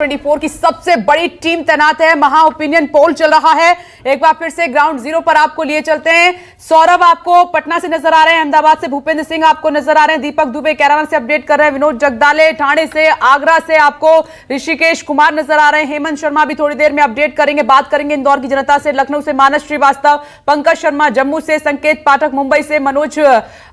T24 की सबसे बड़ी टीम तैनात है। महा ओपिनियन पोल चल रहा है। एक बार फिर से ग्राउंड जीरो पर आपको लिए चलते हैं। सौरभ आपको पटना से नजर आ रहे हैं, अहमदाबाद से भूपेंद्र सिंह आपको नजर आ रहे हैं, दीपक दुबे कैराना से अपडेट कर रहे हैं, विनोद जगदाले ठाणे से, आगरा से आपको ऋषिकेश कुमार नजर आ रहे हैं, हेमंत शर्मा भी थोड़ी देर में अपडेट करेंगे। बात करेंगे इंदौर की जनता से, लखनऊ से मानस श्रीवास्तव, पंकज शर्मा जम्मू से, संकेत पाठक मुंबई से, मनोज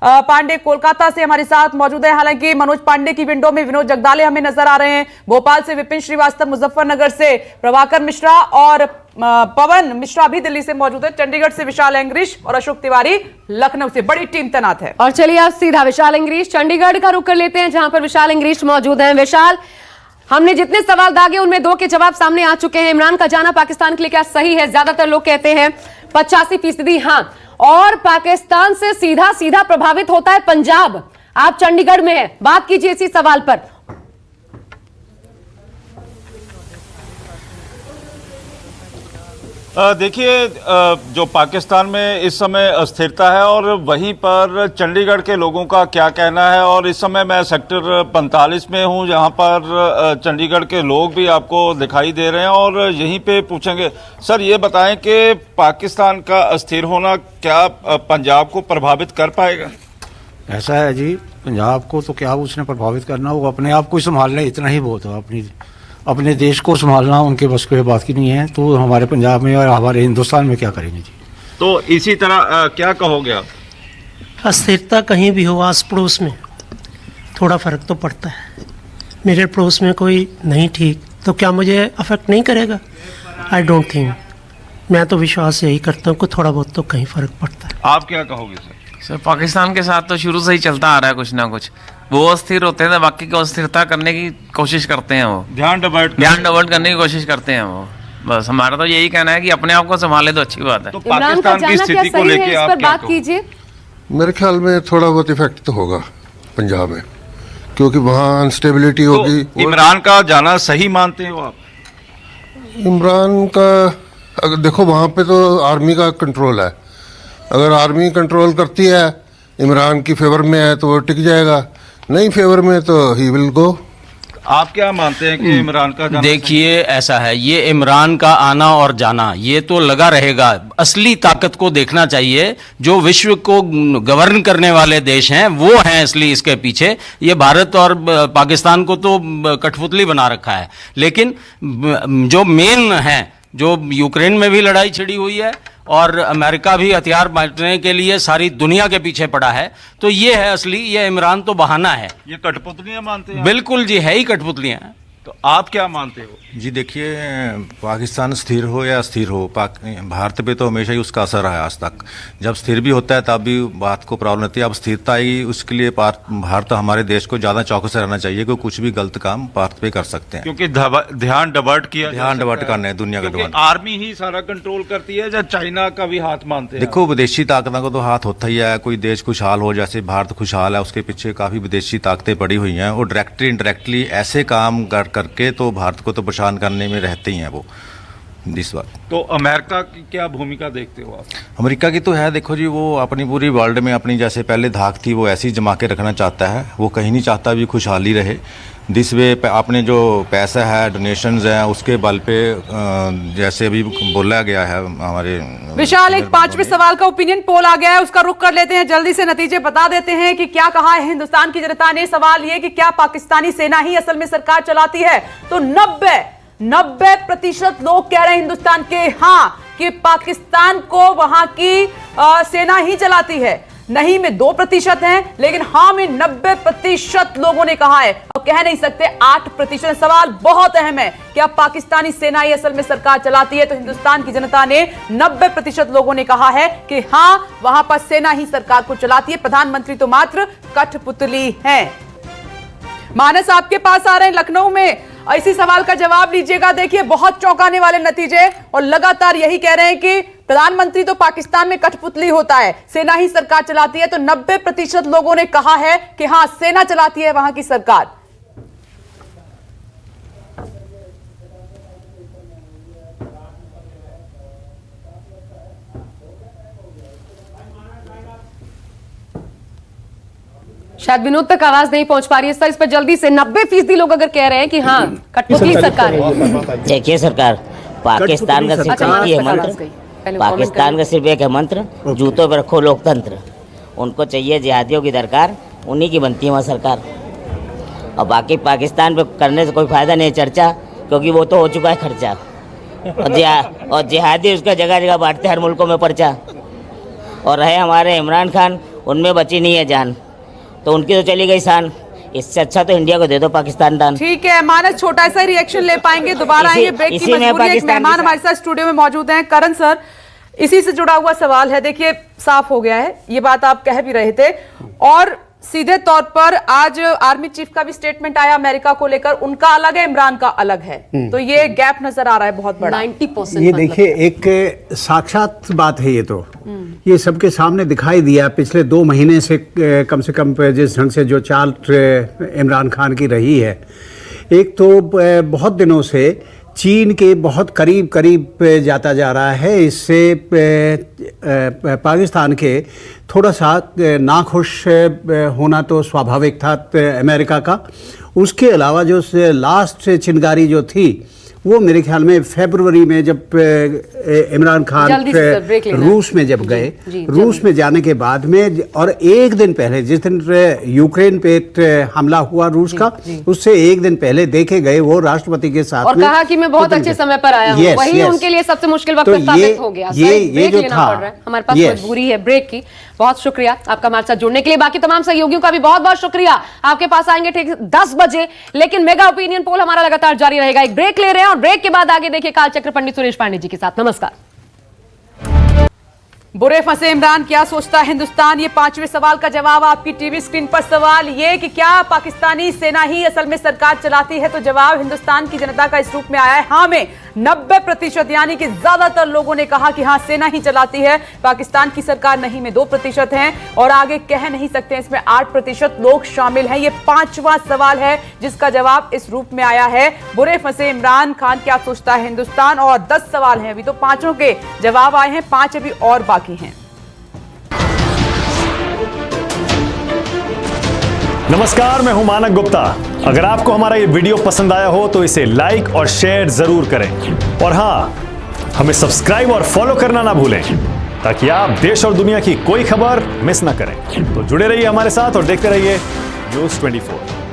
पांडे कोलकाता से हमारे साथ मौजूद है। हालांकि मनोज पांडे की विंडो में विनोद जगदाले हमें नजर आ रहे हैं। भोपाल से विपिन श्रीवास्तव, मुजफ्फरनगर से प्रभाकर मिश्रा और पवन मिश्रा भी दिल्ली से मौजूद है। चंडीगढ़ से विशाल एंग्रीश और अशोक तिवारी लखनऊ से। बड़ी टीम तैनात है। और चलिए आप सीधा विशाल एंग्रीश चंडीगढ़ का रुख कर लेते हैं, जहां पर विशाल एंग्रीश मौजूद हैं। विशाल, हमने जितने सवाल दागे उनमें 2 के जवाब सामने आ चुके हैं। इमरान का जाना पाकिस्तान के लिए क्या सही है? ज्यादातर लोग कहते हैं 85% हां, और पाकिस्तान से सीधा सीधा प्रभावित होता है पंजाब। आप चंडीगढ़ में हैं, बात कीजिए इसी सवाल पर। देखिए, जो पाकिस्तान में इस समय अस्थिरता है और वहीं पर चंडीगढ़ के लोगों का क्या कहना है, और इस समय मैं सेक्टर 45 में हूं, जहां पर चंडीगढ़ के लोग भी आपको दिखाई दे रहे हैं और यहीं पे पूछेंगे। सर, ये बताएं कि पाकिस्तान का अस्थिर होना क्या पंजाब को प्रभावित कर पाएगा? ऐसा है जी, पंजाब को तो क्या उसने प्रभावित करना, वो अपने आप को संभाल ले, इतना ही बहुत है। अपने देश को संभालना उनके बस की बात की नहीं है, तो हमारे पंजाब में और हमारे हिंदुस्तान में क्या करेंगे जी। तो इसी तरह क्या कहोगे आप? अस्थिरता कहीं भी हो, आस पड़ोस में थोड़ा फर्क तो पड़ता है। मेरे पड़ोस में कोई नहीं ठीक तो क्या मुझे अफेक्ट नहीं करेगा? I don't think. मैं तो विश्वास यही करता हूँ कि थोड़ा बहुत तो कहीं फर्क पड़ता है। आप क्या कहोगे सर? सर, पाकिस्तान के साथ तो शुरू से ही चलता आ रहा है कुछ ना कुछ। वो अस्थिर होते हैं तो बाकी को अस्थिरता करने की कोशिश करते हैं, वो ध्यान डाइवर्ट करने की कोशिश करते हैं वो। बस हमारा तो यही कहना है कि अपने आप को संभाले तो अच्छी बात है। तो पाकिस्तान की स्थिति को लेकर आप क्या बात कीजिए। मेरे ख्याल में थोड़ा बहुत इफेक्ट तो होगा पंजाब में, क्योंकि वहाँ अनस्टेबिलिटी होगी। तो इमरान का जाना सही मानते हो आप? इमरान का अगर देखो, वहाँ पे तो आर्मी का कंट्रोल है। अगर आर्मी कंट्रोल करती है, इमरान की फेवर में है तो वो टिक जाएगा, नहीं फेवर में तो ही विल गो। आप क्या मानते हैं कि इमरान का जाना? देखिए, ऐसा है, ये इमरान का आना और जाना ये तो लगा रहेगा। असली ताकत को देखना चाहिए। जो विश्व को गवर्न करने वाले देश हैं वो हैं असली इसके पीछे। ये भारत और पाकिस्तान को तो कठपुतली बना रखा है, लेकिन जो मेन है, जो यूक्रेन में भी लड़ाई छिड़ी हुई है और अमेरिका भी हथियार बांटने के लिए सारी दुनिया के पीछे पड़ा है, तो ये है असली। ये इमरान तो बहाना है। ये कठपुतलियां मानते हैं? बिल्कुल जी, है ही कठपुतलियां। तो आप क्या मानते हो? जी देखिए, पाकिस्तान स्थिर हो या अस्थिर हो, भारत पे तो हमेशा ही उसका असर रहा है आज तक। जब स्थिर भी होता है तब भी बात को प्रॉब्लम होती है। अब स्थिरता आई, उसके लिए भारत हमारे देश को ज़्यादा चौकस रहना चाहिए कि कुछ भी गलत काम भारत पे कर सकते हैं, क्योंकि ध्यान डाइवर्ट करना है दुनिया का। आर्मी ही सारा कंट्रोल करती है या चाइना का भी हाथ मानते हैं? देखो, विदेशी ताकतों को तो हाथ होता ही है। कोई देश खुशहाल हो, जैसे भारत खुशहाल है, उसके पीछे काफ़ी विदेशी ताकतें पड़ी हुई हैं और डायरेक्टली इनडायरेक्टली ऐसे काम करके तो भारत को तो परेशान करने में रहते ही हैं वो इस बात। तो अमेरिका की क्या भूमिका देखते हो आप? अमेरिका की तो है, देखो जी, वो अपनी पूरी वर्ल्ड में अपनी जैसे पहले धाक थी वो ऐसी जमा के रखना चाहता है। वो कहीं नहीं चाहता भी खुशहाली रहे। दिस वे आपने जो पैसा है, डोनेशंस हैं, उसके बल पे जैसे अभी बोला गया है हमारे विशाल, एक 5वें सवाल का ओपिनियन पोल आ गया है, उसका रुख कर लेते हैं। जल्दी से नतीजे बता देते हैं कि क्या कहा है हिंदुस्तान की जनता ने। सवाल ये कि क्या पाकिस्तानी सेना ही असल में सरकार चलाती है? तो 90% लोग कह रहे हैं हिंदुस्तान के हाँ कि पाकिस्तान को वहां की सेना ही चलाती है। नहीं में 2% हैं, लेकिन हाँ में 90% लोगों ने कहा है। और कह नहीं सकते 8%। सवाल बहुत अहम है, क्या पाकिस्तानी सेना ही असल में सरकार चलाती है? तो हिंदुस्तान की जनता ने 90% लोगों ने कहा है कि हाँ, वहां पर सेना ही सरकार को चलाती है, प्रधानमंत्री तो मात्र कठपुतली हैं। मानस, आपके पास आ रहे हैं लखनऊ में, इसी सवाल का जवाब लीजिएगा। देखिए, बहुत चौंकाने वाले नतीजे, और लगातार यही कह रहे हैं कि प्रधानमंत्री तो पाकिस्तान में कठपुतली होता है, सेना ही सरकार चलाती है। तो 90% लोगों ने कहा है कि हां, सेना चलाती है वहां की सरकार। शायद विनोद तक आवाज नहीं पहुंच पा रही है सर, इस पर जल्दी से 90% लोग अगर कह रहे हैं कि हाँ कठपुतली सरकार है। देखिए सरकार, पाकिस्तान का सिर्फ अच्छा, एक ही है आवाज मंत्र, गई। पहले पाकिस्तान का सिर्फ एक है मंत्र, जूतों पे रखो लोकतंत्र। उनको चाहिए जिहादियों की दरकार, उन्हीं की बनती है वहाँ सरकार। और बाकी पाकिस्तान पे करने से कोई फायदा नहीं है चर्चा, क्योंकि वो तो हो चुका है खर्चा। और जिहादी उसका जगह जगह बांटते हर मुल्कों में पर्चा। और रहे हमारे इमरान खान, उनमें बची नहीं है जान, तो उनकी तो चली गई शान। इससे अच्छा तो इंडिया को दे दो पाकिस्तान दान। ठीक है मानस, छोटा सा रिएक्शन ले पाएंगे, दोबारा आएंगे, ब्रेक की मजबूरी है। एक मेहमान हमारे साथ स्टूडियो में मौजूद हैं, करण सर। इसी से जुड़ा हुआ सवाल है, देखिए साफ हो गया है, ये बात आप कह भी रहे थे, और सीधे तौर पर आज आर्मी चीफ का भी स्टेटमेंट आया अमेरिका को लेकर, उनका अलग है, इमरान का अलग है, तो ये गैप नजर आ रहा है बहुत बड़ा। 90% ये देखिए एक साक्षात बात है, ये सबके सामने दिखाई दिया पिछले 2 महीने से कम जिस ढंग से जो चाल इमरान खान की रही है। एक तो बहुत दिनों से चीन के बहुत करीब जाता जा रहा है, इससे पाकिस्तान के थोड़ा सा नाखुश होना तो स्वाभाविक था अमेरिका का। उसके अलावा जो लास्ट चिंगारी जो थी वो मेरे ख्याल में फरवरी में जब इमरान खान रूस में जब गए, रूस में जाने के बाद में और एक दिन पहले जिस दिन यूक्रेन पे हमला हुआ रूस का, उससे एक दिन पहले देखे गए वो राष्ट्रपति के साथ और कहा कि मैं बहुत अच्छे समय पर आया हूं। वही उनके लिए सबसे मुश्किल वक्त साबित हो गया। ये जो था, हमारे पास मजबूरी है ब्रेक की। बहुत शुक्रिया आपका हमारे साथ जुड़ने के लिए। बाकी तमाम सहयोगियों का भी बहुत बहुत शुक्रिया। आपके पास आएंगे ठीक 10 बजे, लेकिन मेगा ओपिनियन पोल हमारा लगातार जारी रहेगा। एक ब्रेक ले रहे हैं और ब्रेक के बाद आगे देखिए कालचक्र पंडित सुरेश पांडे जी के साथ। नमस्कार। बुरे फंसे इमरान, क्या सोचता है हिंदुस्तान, ये 5वें सवाल का जवाब आपकी टीवी स्क्रीन पर। सवाल ये कि क्या पाकिस्तानी सेना ही असल में सरकार चलाती है, तो जवाब हिंदुस्तान की जनता का इस रूप में आया है हाँ में 90%, यानी कि ज्यादातर लोगों ने कहा कि हाँ सेना ही चलाती है, पाकिस्तान की सरकार नहीं में 2% हैं, और आगे कह नहीं सकते इसमें 8% लोग शामिल हैं। ये 5वां सवाल है जिसका जवाब इस रूप में आया है। बुरे फंसे इमरान खान, क्या सोचता है हिंदुस्तान, और 10 सवाल हैं, अभी तो 5 के जवाब आए हैं, 5 अभी और बाकी हैं। नमस्कार, मैं हूं मानक गुप्ता। अगर आपको हमारा ये वीडियो पसंद आया हो तो इसे लाइक और शेयर जरूर करें, और हां, हमें सब्सक्राइब और फॉलो करना ना भूलें ताकि आप देश और दुनिया की कोई खबर मिस ना करें। तो जुड़े रहिए हमारे साथ और देखते रहिए न्यूज़ 24।